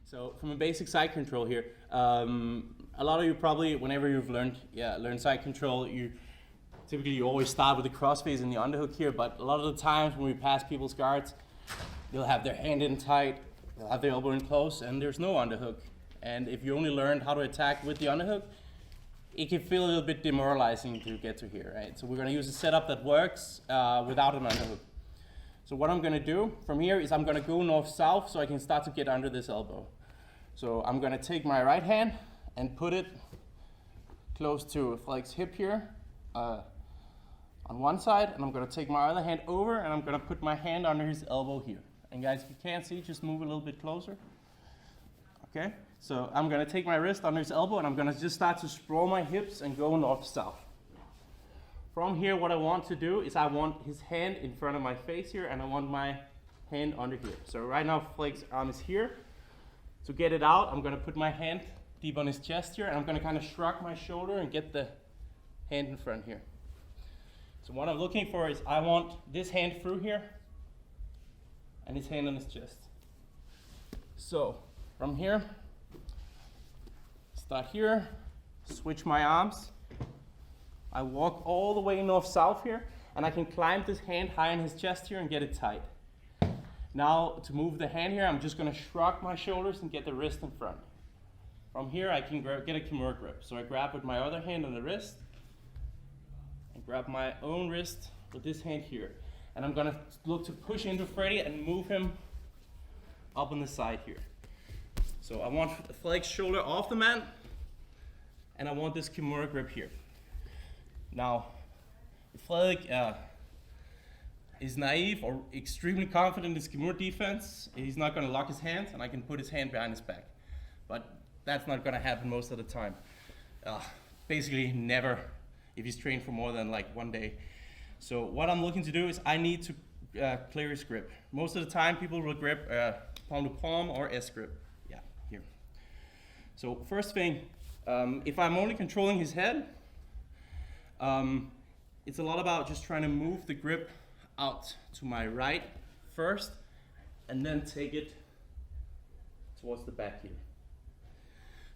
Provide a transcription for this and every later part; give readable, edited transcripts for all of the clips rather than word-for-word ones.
So from a basic side control here, a lot of you probably, whenever you've learned side control, typically you always start with the crossface and the underhook here, but a lot of the times when we pass people's guards, they'll have their hand in tight, they'll have their elbow in close, and there's no underhook. And if you only learned how to attack with the underhook, it can feel a little bit demoralizing to get to here, right? So we're gonna use a setup that works without an underhook. So what I'm gonna do from here is I'm gonna go north-south so I can start to get under this elbow. So I'm gonna take my right hand and put it close to Fleg's hip here on one side, and I'm gonna take my other hand over and I'm gonna put my hand under his elbow here. And guys, if you can't see, just move a little bit closer. Okay, so I'm gonna take my wrist under his elbow and I'm gonna just start to sprawl my hips and go north-south. From here, what I want to do is I want his hand in front of my face here and I want my hand under here. So right now, Fleg's arm is here. To get it out, I'm gonna put my hand deep on his chest here and I'm gonna kind of shrug my shoulder and get the hand in front here. So what I'm looking for is I want this hand through here and his hand on his chest. So from here, start here, switch my arms. I walk all the way north-south here and I can climb this hand high on his chest here and get it tight. Now, to move the hand here, I'm just going to shrug my shoulders and get the wrist in front. From here, I can get a Kimura grip. So I grab with my other hand on the wrist and grab my own wrist with this hand here. And I'm going to look to push into Freddy and move him up on the side here. So I want Fleg's shoulder off the mat and I want this Kimura grip here. Now, if Fleg is naive or extremely confident in his Kimura defense, he's not going to lock his hands and I can put his hand behind his back. But that's not going to happen most of the time. Basically never if he's trained for more than like 1 day. So what I'm looking to do is I need to clear his grip. Most of the time people will grip palm to palm or S grip. Yeah, here. So first thing, if I'm only controlling his head, it's a lot about just trying to move the grip out to my right first and then take it towards the back here.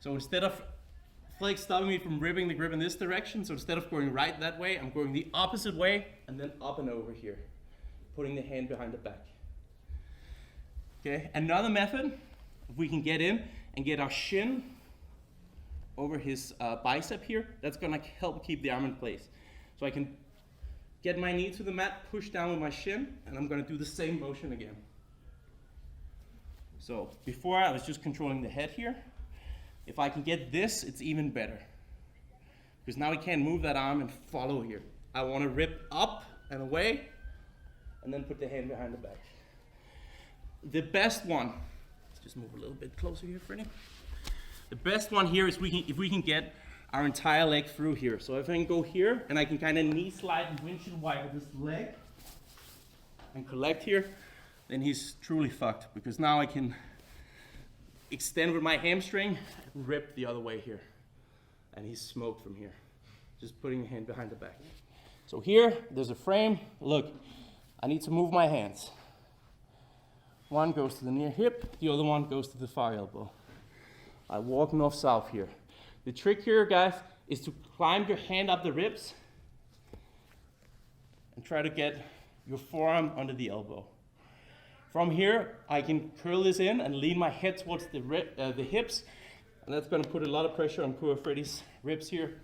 So instead of Fleg stopping me from ripping the grip in this direction, so instead of going right that way, I'm going the opposite way and then up and over here, putting the hand behind the back. Okay, another method, if we can get in and get our shin over his bicep here, that's gonna help keep the arm in place. So I can get my knee to the mat, push down with my shin, and I'm gonna do the same motion again. So before I was just controlling the head here. If I can get this, it's even better. Because now I can move that arm and follow here. I wanna rip up and away, and then put the hand behind the back. The best one, let's just move a little bit closer here, Freddie. The best one here is if we can get our entire leg through here. So if I can go here and I can kind of knee slide and windshield wiper this leg and collect here, then he's truly fucked because now I can extend with my hamstring and rip the other way here. And he's smoked from here. Just putting the hand behind the back. So here, there's a frame. Look, I need to move my hands. One goes to the near hip, the other one goes to the far elbow. I walk north-south here. The trick here, guys, is to climb your hand up the ribs and try to get your forearm under the elbow. From here, I can curl this in and lean my head towards the hips, and that's going to put a lot of pressure on poor Freddy's ribs here.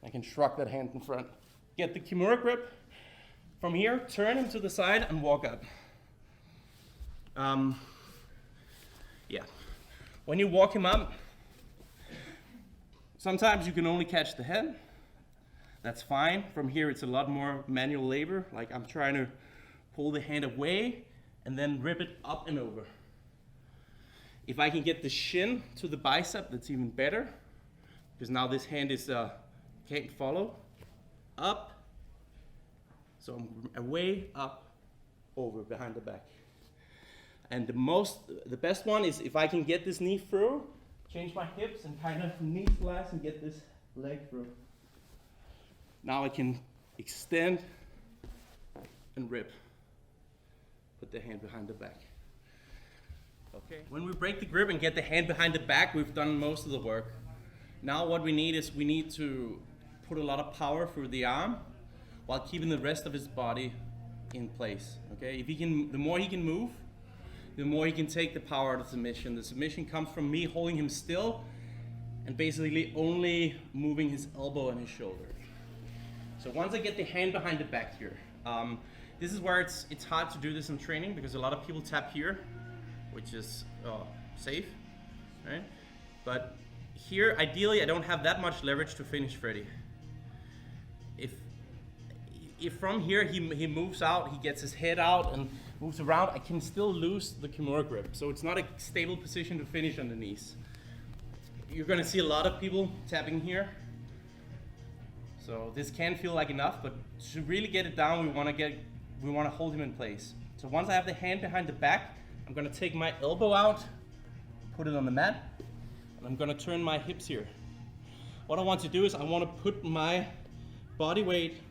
I can shrug that hand in front. Get the Kimura grip. From here, turn him to the side and walk up. Yeah. When you walk him up, sometimes you can only catch the head. That's fine. From here, it's a lot more manual labor. Like I'm trying to pull the hand away and then rip it up and over. If I can get the shin to the bicep, that's even better. Because now this hand is can't follow. Up. So I'm away, up, over, behind the back. And the best one is if I can get this knee through, change my hips and kind of knee slice and get this leg through. Now I can extend and rip. Put the hand behind the back. Okay. When we break the grip and get the hand behind the back, we've done most of the work. Now what we need is we need to put a lot of power through the arm while keeping the rest of his body in place. Okay. If he can, the more he can move, the more he can take the power out of the submission. The submission comes from me holding him still and basically only moving his elbow and his shoulder. So once I get the hand behind the back here, this is where it's hard to do this in training because a lot of people tap here, which is safe, right? But here, ideally, I don't have that much leverage to finish Freddy. If from here he moves out, he gets his head out and moves around, I can still lose the Kimura grip. So it's not a stable position to finish on the knees. You're gonna see a lot of people tapping here. So this can feel like enough, but to really get it down, we wanna hold him in place. So once I have the hand behind the back, I'm gonna take my elbow out, put it on the mat, and I'm gonna turn my hips here. What I want to do is I wanna put my body weight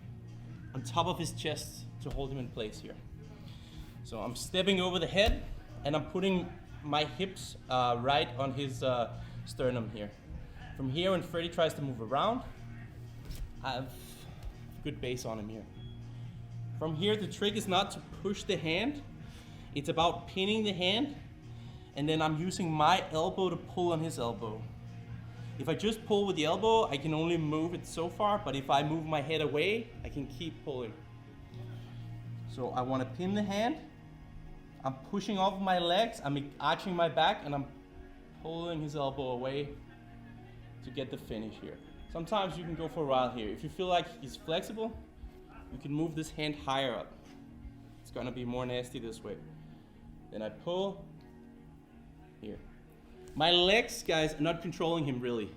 on top of his chest to hold him in place here. So I'm stepping over the head and I'm putting my hips right on his sternum here. From here, when Freddy tries to move around, I have good base on him here. From here, the trick is not to push the hand. It's about pinning the hand, and then I'm using my elbow to pull on his elbow. If I just pull with the elbow, I can only move it so far, but if I move my head away, I can keep pulling. So I want to pin the hand. I'm pushing off my legs, I'm arching my back, and I'm pulling his elbow away to get the finish here. Sometimes you can go for a while here. If you feel like he's flexible, you can move this hand higher up. It's gonna be more nasty this way. Then I pull here. My legs, guys, are not controlling him really.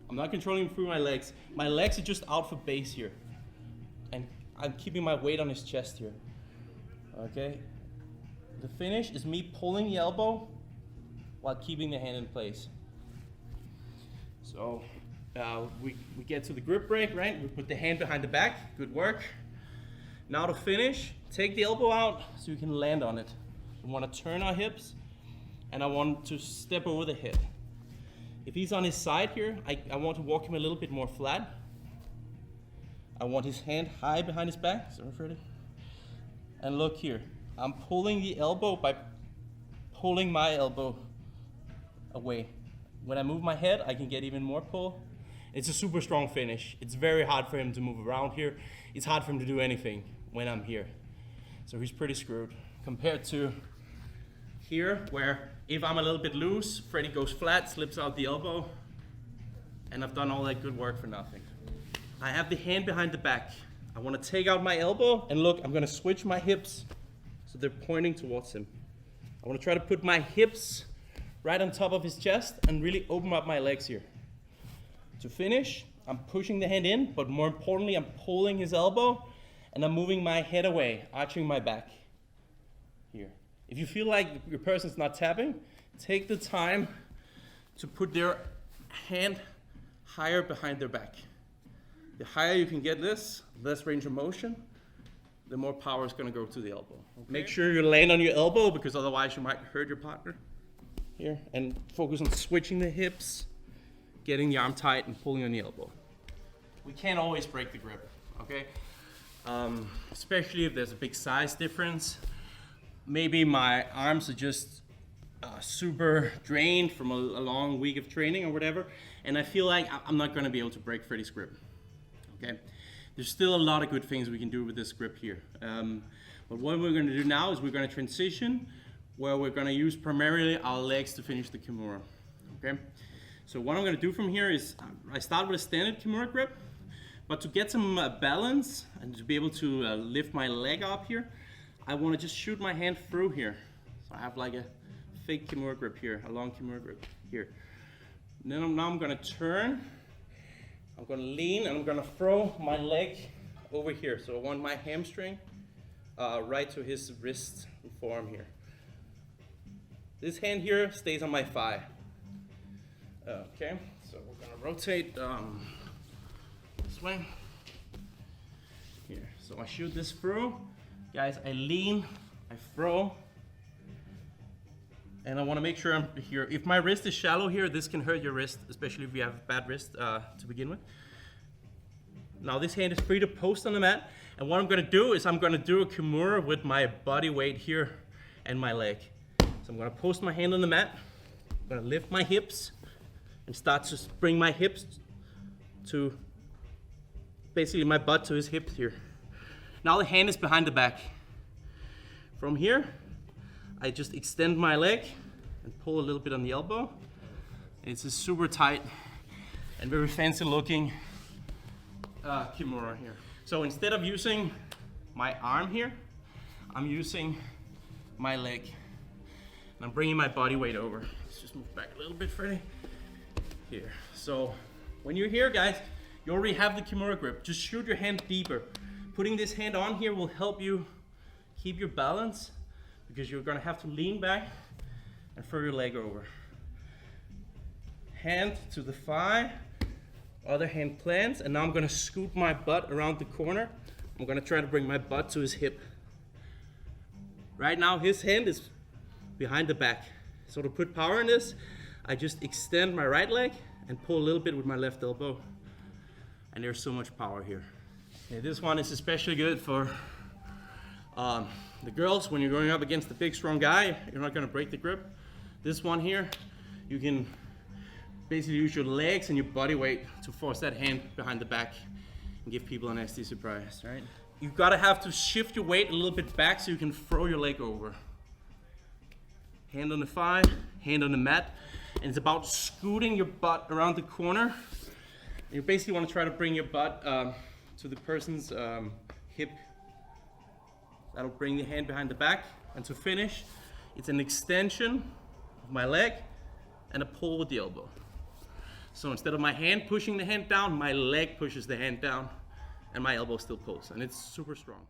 I'm not controlling him through my legs. My legs are just out for base here. And I'm keeping my weight on his chest here. Okay? The finish is me pulling the elbow while keeping the hand in place. So we get to the grip break, right? We put the hand behind the back, good work. Now to finish, take the elbow out so you can land on it. We want to turn our hips, and I want to step over the head. If he's on his side here, I want to walk him a little bit more flat. I want his hand high behind his back. Sorry, Freddy. And look here, I'm pulling the elbow by pulling my elbow away. When I move my head, I can get even more pull. It's a super strong finish. It's very hard for him to move around here. It's hard for him to do anything when I'm here. So he's pretty screwed. Compared to here, where if I'm a little bit loose, Freddy goes flat, slips out the elbow, and I've done all that good work for nothing. I have the hand behind the back. I want to take out my elbow, and look, I'm gonna switch my hips so they're pointing towards him. I want to try to put my hips right on top of his chest and really open up my legs here. To finish, I'm pushing the hand in, but more importantly, I'm pulling his elbow and I'm moving my head away, arching my back here. If you feel like your person's not tapping, take the time to put their hand higher behind their back. The higher you can get this, less range of motion, the more power is going to go to the elbow. Okay. Make sure you land on your elbow because otherwise you might hurt your partner. Here, and focus on switching the hips, getting the arm tight and pulling on the elbow. We can't always break the grip, okay? Especially if there's a big size difference. Maybe my arms are just super drained from a long week of training or whatever, and I feel like I'm not gonna be able to break Freddy's grip, okay? There's still a lot of good things we can do with this grip here. But what we're gonna do now is we're gonna transition where we're gonna use primarily our legs to finish the Kimura, okay? So what I'm gonna do from here is, I start with a standard Kimura grip, but to get some balance and to be able to lift my leg up here, I wanna just shoot my hand through here. So I have like a fake Kimura grip here, a long Kimura grip here. And then now I'm gonna turn, I'm gonna lean, and I'm gonna throw my leg over here. So I want my hamstring right to his wrist and forearm here. This hand here stays on my thigh. Okay, so we're gonna rotate this way. Here, so I shoot this through. Guys, I lean, I throw, And I want to make sure I'm here. If my wrist is shallow here, this can hurt your wrist, especially if you have a bad wrist to begin with. Now this hand is free to post on the mat. And what I'm going to do is I'm going to do a Kimura with my body weight here and my leg. So I'm going to post my hand on the mat. I'm going to lift my hips and start to bring my hips to basically my butt to his hips here. Now the hand is behind the back. From here, I just extend my leg and pull a little bit on the elbow. It's a super tight and very fancy looking Kimura here. So instead of using my arm here, I'm using my leg. And I'm bringing my body weight over. Let's just move back a little bit, Freddie. Here. So when you're here, guys, you already have the Kimura grip. Just shoot your hand deeper. Putting this hand on here will help you keep your balance, because you're gonna have to lean back and throw your leg over. Hand to the thigh, other hand plants, and now I'm gonna scoot my butt around the corner. I'm gonna try to bring my butt to his hip. Right now his hand is behind the back. So to put power in this, I just extend my right leg and pull a little bit with my left elbow. And there's so much power here. Okay, this one is especially good for the girls. When you're going up against a big strong guy, you're not gonna break the grip. This one here, you can basically use your legs and your body weight to force that hand behind the back and give people a nasty surprise, right? You've gotta have to shift your weight a little bit back so you can throw your leg over. Hand on the thigh, hand on the mat, and it's about scooting your butt around the corner. You basically wanna try to bring your butt to the person's hip. That'll bring the hand behind the back. And to finish, it's an extension of my leg and a pull with the elbow. So instead of my hand pushing the hand down, my leg pushes the hand down and my elbow still pulls, and it's super strong.